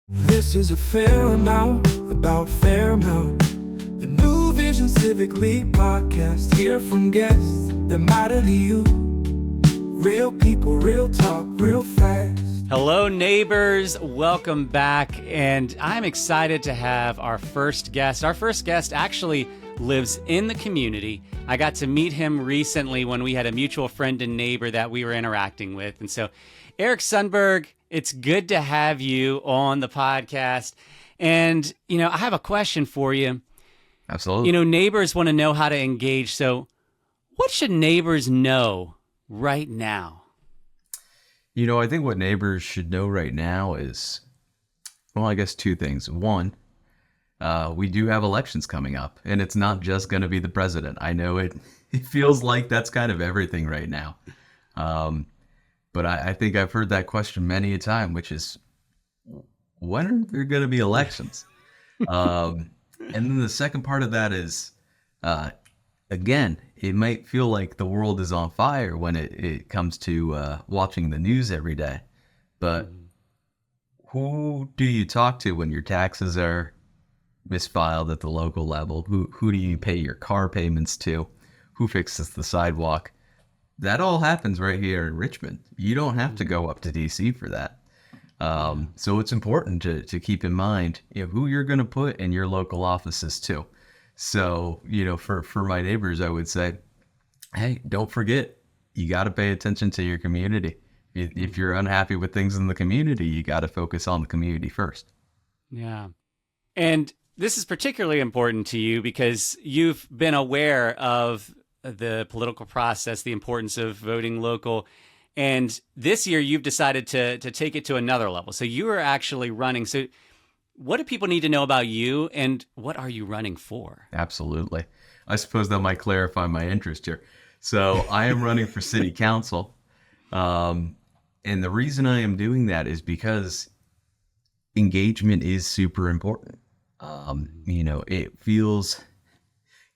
This is a Fairmount about Fairmount, the new Visions Civic League podcast. Hear from guests that matter to you. Real people, real talk, real fast. Hello, neighbors. Welcome back. And I'm excited to have our first guest. Our first guest actually lives in the community. I got to meet him recently when we had a mutual friend and neighbor that we were interacting with. And so, Eric Sundberg, it's good to have you on the podcast. And, I have a question for you. Absolutely. Neighbors want to know how to engage. So what should neighbors know right now? I think what neighbors should know right now is, I guess two things. One, we do have elections coming up, and it's not just going to be the president. I know it feels like that's kind of everything right now. But I think I've heard that question many a time, which is, when are there going to be elections? And then the second part of that is, again, it might feel like the world is on fire when it comes to watching the news every day. But who do you talk to when your taxes are misfiled at the local level? Who do you pay your car payments to? Who fixes the sidewalk? That all happens right here in Richmond. You don't have to go up to DC for that. So it's important to keep in mind who you're going to put in your local offices too. So, for my neighbors, I would say, hey, don't forget, you got to pay attention to your community. If you're unhappy with things in the community, you got to focus on the community first. Yeah. And this is particularly important to you because you've been aware of the political process, the importance of voting local. And this year you've decided to take it to another level. So you are actually running. So what do people need to know about you, and what are you running for? Absolutely. I suppose that might clarify my interest here. So I am running for city council. And the reason I am doing that is because engagement is super important. It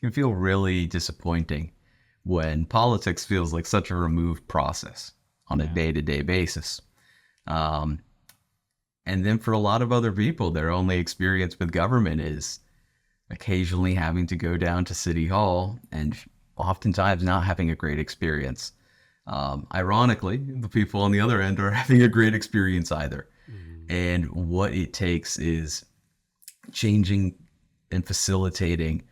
can feel really disappointing when politics feels like such a removed process on a day-to-day basis. And then for a lot of other people, their only experience with government is occasionally having to go down to City Hall and oftentimes not having a great experience. Ironically, the people on the other end are having a great experience either. And what it takes is changing and facilitating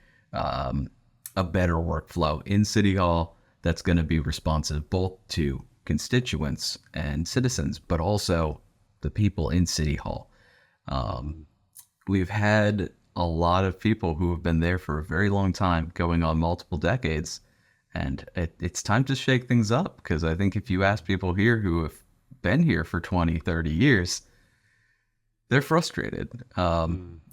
a better workflow in City Hall that's going to be responsive both to constituents and citizens, but also the people in City Hall. We've had a lot of people who have been there for a very long time, going on multiple decades, and it's time to shake things up, because I think if you ask people here who have been here for 20, 30 years, they're frustrated.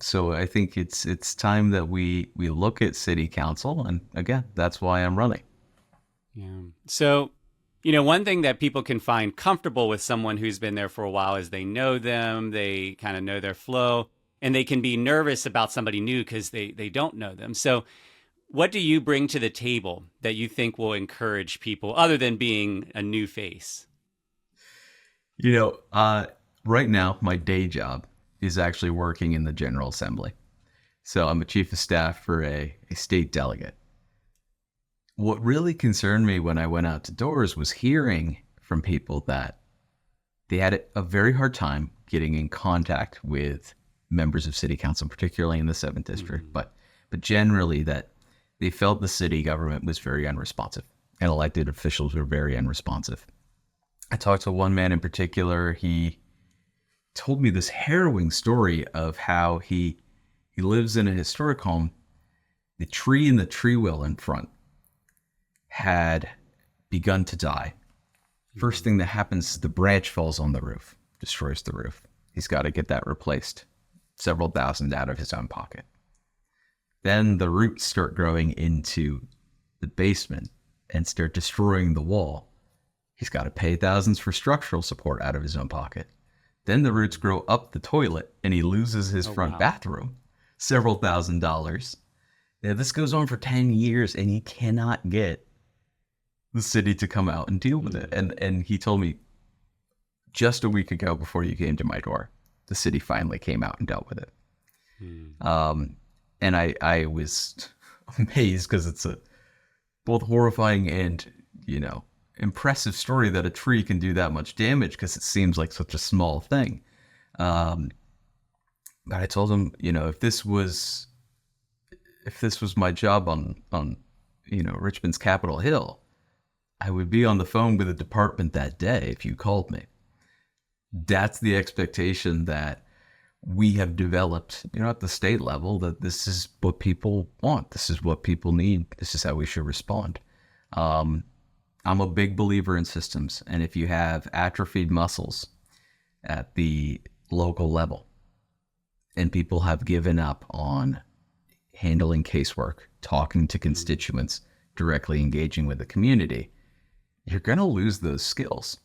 So I think it's time that we look at city council, and again, that's why I'm running. Yeah. So, one thing that people can find comfortable with someone who's been there for a while is they know them, they kind of know their flow, and they can be nervous about somebody new because they don't know them. So what do you bring to the table that you think will encourage people other than being a new face? Right now, my day job is actually working in the General Assembly. So I'm a chief of staff for a state delegate. What really concerned me when I went out to doors was hearing from people that they had a very hard time getting in contact with members of city council, particularly in the 7th district, but generally that they felt the city government was very unresponsive and elected officials were very unresponsive. I talked to one man in particular. He told me this harrowing story of how he lives in a historic home. The tree in the tree well in front had begun to die. First thing that happens, the branch falls on the roof, destroys the roof. He's got to get that replaced, several thousand out of his own pocket. Then the roots start growing into the basement and start destroying the wall. He's got to pay thousands for structural support out of his own pocket. Then the roots grow up the toilet and he loses his front bathroom, several $1,000s. Now, this goes on for 10 years and he cannot get the city to come out and deal with it. And he told me just a week ago, before you came to my door, the city finally came out and dealt with it. And I was amazed because it's a both horrifying and, impressive story that a tree can do that much damage because it seems like such a small thing. But I told him, if this was my job on Richmond's Capitol Hill, I would be on the phone with the department that day if you called me. That's the expectation that we have developed, at the state level, that this is what people want. This is what people need. This is how we should respond. I'm a big believer in systems. And if you have atrophied muscles at the local level and people have given up on handling casework, talking to constituents, directly engaging with the community, you're going to lose those skills.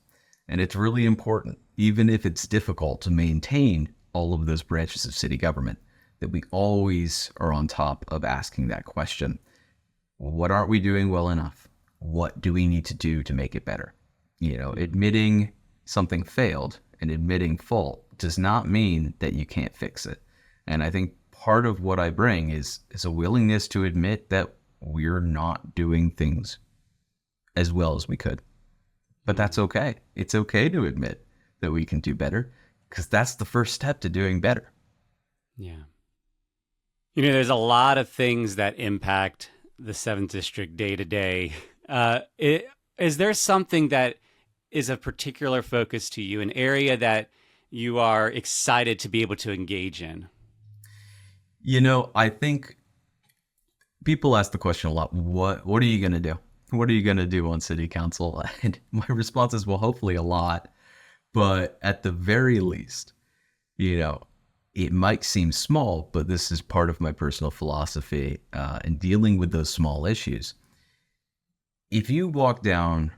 And it's really important, even if it's difficult to maintain all of those branches of city government, that we always are on top of asking that question. What aren't we doing well enough? What do we need to do to make it better? Admitting something failed and admitting fault does not mean that you can't fix it. And I think part of what I bring is a willingness to admit that we're not doing things as well as we could. But that's okay. It's okay to admit that we can do better, because that's the first step to doing better. Yeah. There's a lot of things that impact the 7th District day to day. Is there something that is of particular focus to you, an area that you are excited to be able to engage in? I think people ask the question a lot, what are you going to do? What are you going to do on city council? And my response is, well, hopefully a lot. But at the very least, it might seem small, but this is part of my personal philosophy in dealing with those small issues. If you walk down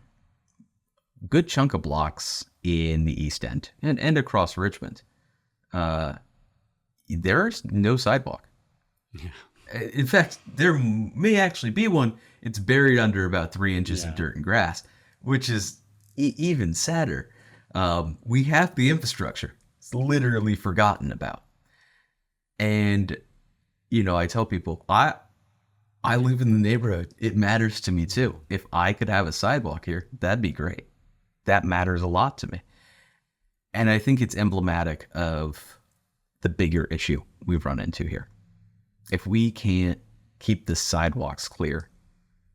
a good chunk of blocks in the East End and across Richmond, there's no sidewalk. Yeah. In fact, there may actually be one. It's buried under about 3 inches of dirt and grass, which is even sadder. We have the infrastructure. It's literally forgotten about. And, I tell people, I live in the neighborhood. It matters to me too. If I could have a sidewalk here, that'd be great. That matters a lot to me. And I think it's emblematic of the bigger issue we've run into here. If we can't keep the sidewalks clear,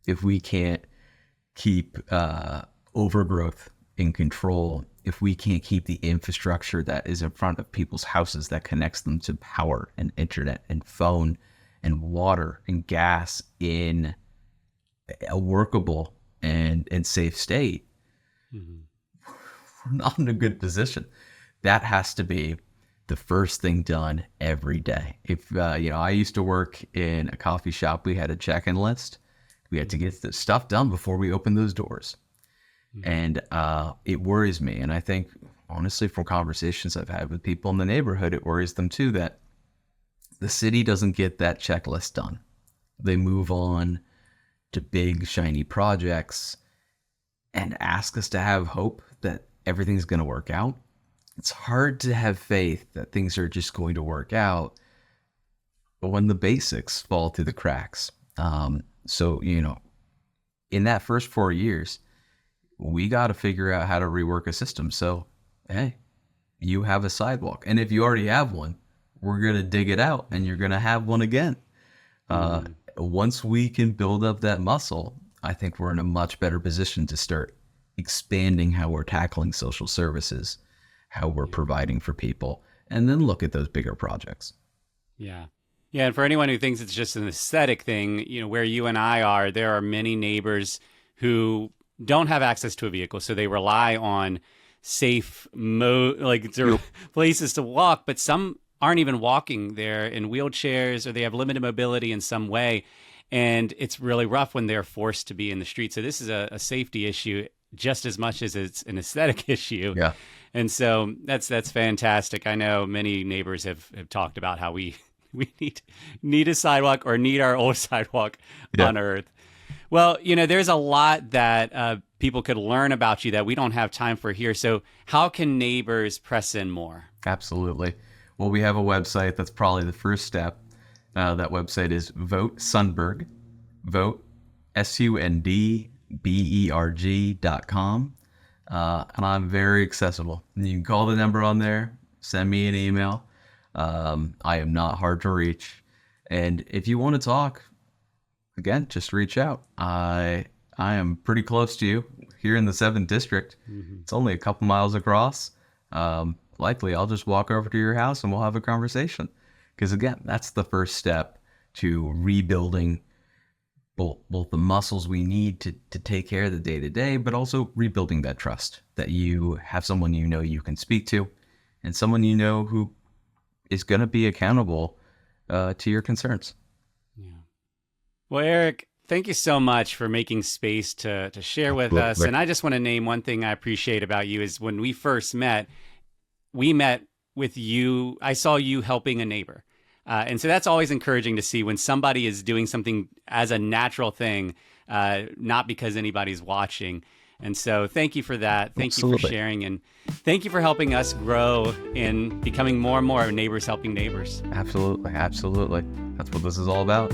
if we can't keep overgrowth in control, if we can't keep the infrastructure that is in front of people's houses that connects them to power and internet and phone and water and gas in a workable and safe state, we're not in a good position. That has to be the first thing done every day. If, I used to work in a coffee shop, we had a check-in list. We had to get the stuff done before we opened those doors. And it worries me. And I think, honestly, from conversations I've had with people in the neighborhood, it worries them too that the city doesn't get that checklist done. They move on to big, shiny projects and ask us to have hope that everything's going to work out. It's hard to have faith that things are just going to work out when the basics fall through the cracks. So, in that first 4 years, we got to figure out how to rework a system. So, hey, you have a sidewalk. And if you already have one, we're going to dig it out and you're going to have one again. Once we can build up that muscle, I think we're in a much better position to start expanding how we're tackling social services, how we're providing for people, and then look at those bigger projects. Yeah. Yeah. And for anyone who thinks it's just an aesthetic thing, where you and I are, there are many neighbors who don't have access to a vehicle. So they rely on safe places to walk, but some aren't even walking. They're in wheelchairs or they have limited mobility in some way. And it's really rough when they're forced to be in the street. So this is a safety issue just as much as it's an aesthetic issue. Yeah. And so that's fantastic. I know many neighbors have talked about how we need a sidewalk or need our old sidewalk on Earth. Well, there's a lot that people could learn about you that we don't have time for here. So how can neighbors press in more? Absolutely. Well, we have a website. That's probably the first step. That website is Vote Sundberg, Vote SUNDBERG.com. And I'm very accessible. You can call the number on there, send me an email. I am not hard to reach. And if you want to talk, again, just reach out. I am pretty close to you here in the 7th District. It's only a couple miles across. Likely, I'll just walk over to your house and we'll have a conversation. Because again, that's the first step to rebuilding both the muscles we need to take care of the day-to-day, but also rebuilding that trust that you have someone you know you can speak to and someone you know who is going to be accountable to your concerns. Yeah. Well, Eric, thank you so much for making space to share with us. And I just want to name one thing I appreciate about you is when we first met, we met with you. I saw you helping a neighbor. And so that's always encouraging to see when somebody is doing something as a natural thing, not because anybody's watching. And so thank you for that. Thank you for sharing. And thank you for helping us grow in becoming more and more neighbors helping neighbors. Absolutely. Absolutely. That's what this is all about.